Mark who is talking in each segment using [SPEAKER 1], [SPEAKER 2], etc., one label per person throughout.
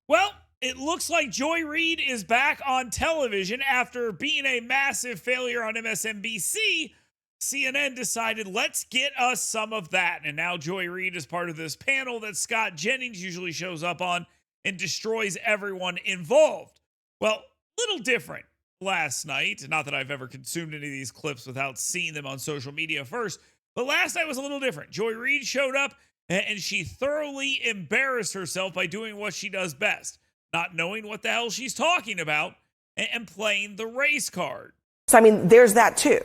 [SPEAKER 1] Well, it looks like Joy Reid is back on television after being a massive failure on MSNBC. CNN decided, let's get us some of that. And now Joy Reid is part of this panel that Scott Jennings usually shows up on and destroys everyone involved. Well, little different last night. Not that I've ever consumed any of these clips without seeing them on social media first, but last night was a little different. Joy Reid showed up and she thoroughly embarrassed herself by doing what she does best, not knowing what the hell she's talking about and playing the race card.
[SPEAKER 2] So, I mean, there's that too.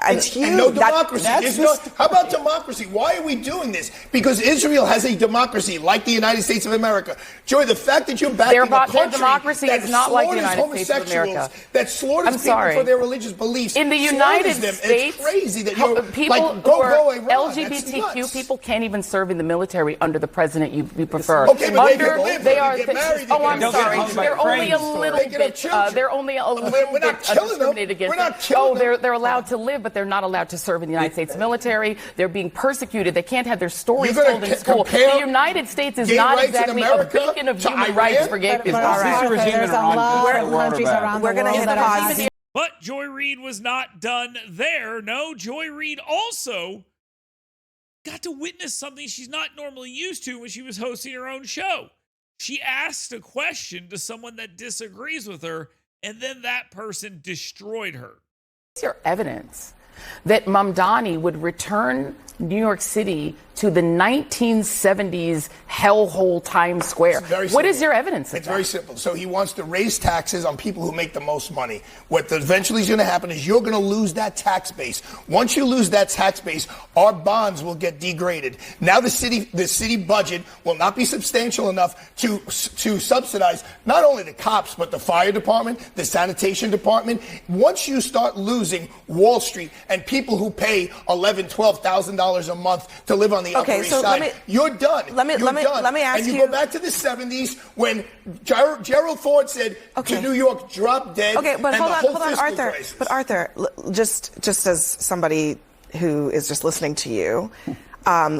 [SPEAKER 3] It's huge. No democracy. How about democracy? Why are we doing this? Because Israel has a democracy like the United States of America. Joy, the fact that you're backing a country
[SPEAKER 4] their democracy is not like the United States of America.
[SPEAKER 3] That slaughters people for their religious beliefs.
[SPEAKER 4] In the United States,
[SPEAKER 3] it's crazy that you're
[SPEAKER 4] people
[SPEAKER 3] like, go Iran.
[SPEAKER 4] LGBTQ people can't even serve in the military under the president you prefer.
[SPEAKER 3] Okay, but they
[SPEAKER 4] are.
[SPEAKER 3] Get married,
[SPEAKER 4] oh, I'm sorry. They're only a little bit. They're only a little bit discriminated against. They're allowed to live, but they're not allowed to serve in the United States military. They're being persecuted. They can't have their stories told in school. The United States is not exactly a beacon of human rights for gay people.
[SPEAKER 2] We're going to hit pause.
[SPEAKER 1] But Joy Reid was not done there. No, Joy Reid also got to witness something she's not normally used to when she was hosting her own show. She asked a question to someone that disagrees with her, and then that person destroyed her.
[SPEAKER 4] What's your evidence that Mamdani would return New York City to the 1970s hellhole Times Square? What is your evidence of that?
[SPEAKER 3] It's very simple. So he wants to raise taxes on people who make the most money. What eventually is going to happen is you're going to lose that tax base. Once you lose that tax base, our bonds will get degraded. Now the city budget will not be substantial enough to subsidize not only the cops, but the fire department, the sanitation department. Once you start losing Wall Street and people who pay $11,000, $12,000 a month to live on the Upper East Side, you're done.
[SPEAKER 2] Let me ask you.
[SPEAKER 3] And you go back to the 70s when Gerald Ford said to New York, drop dead.
[SPEAKER 2] Okay, but hold on, Arthur.
[SPEAKER 3] Crisis.
[SPEAKER 2] But Arthur, just as somebody who is just listening to you,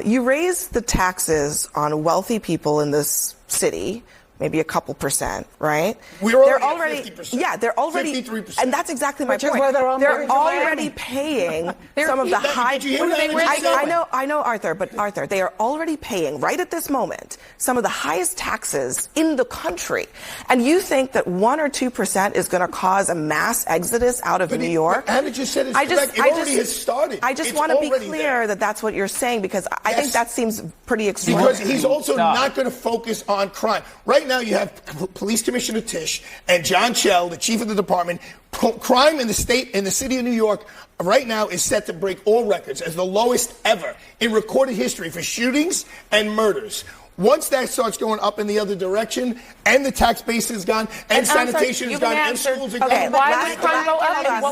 [SPEAKER 2] you raise the taxes on wealthy people in this city. Maybe a couple percent, right?
[SPEAKER 3] They're already at 50%.
[SPEAKER 2] Yeah, they're already
[SPEAKER 3] 53%.
[SPEAKER 2] and that's exactly my point. They're already paying some of the high. I know, Arthur, but Arthur, they are already paying right at this moment some of the highest taxes in the country. And you think that 1 or 2% is going to cause a mass exodus out of New York?
[SPEAKER 3] Anna just said it's correct. It already has started.
[SPEAKER 2] I just want to be clear that that's what you're saying, because I think that seems pretty extreme.
[SPEAKER 3] Because he's also not going to focus on crime. Right now you have Police Commissioner Tisch and John Chell, the chief of the department. Crime in the city of New York right now is set to break all records as the lowest ever in recorded history for shootings and murders. Once that starts going up in the other direction, and the tax base is gone, and sanitation is gone, and schools are gone.
[SPEAKER 4] Why does crime go up?